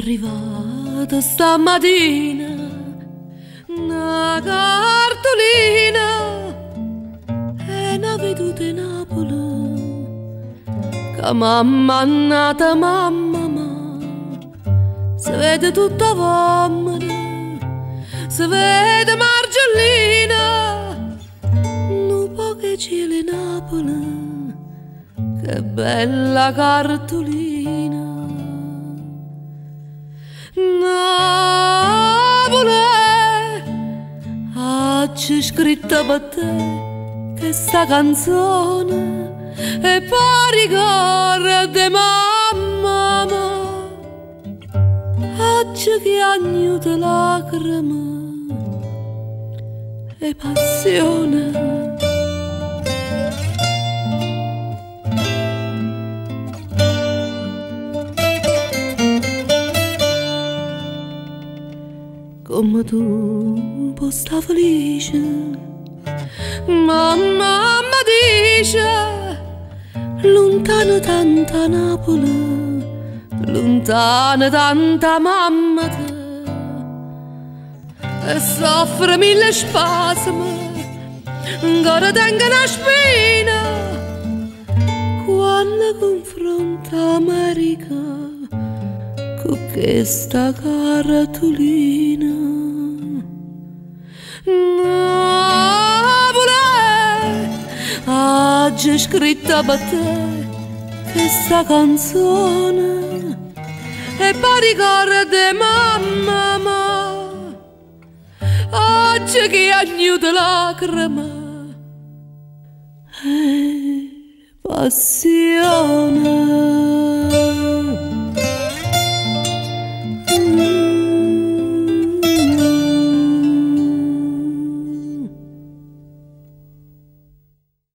arrivata stamattina una cartolina e una veduta in Napoli che mamma è nata mamma si vede tutta vommera, si vede Margellina un po' che cielo in Napoli, che bella cartolina. Napoli, oggi scritta per te questa canzone e poi ricorda mamma, oggi che agnuta lacrime e passione. Come tu puoi stare felice, mamma dice, lontana tanta Napoli, lontana tanta mamma te, e soffre mille spasmi, ancora tengo una spina, quando confronta America con questa cartolina. Napoli, oggi scritta per te questa canzone e poi ricorda mamma, oggi che agnuta lacrime e passione.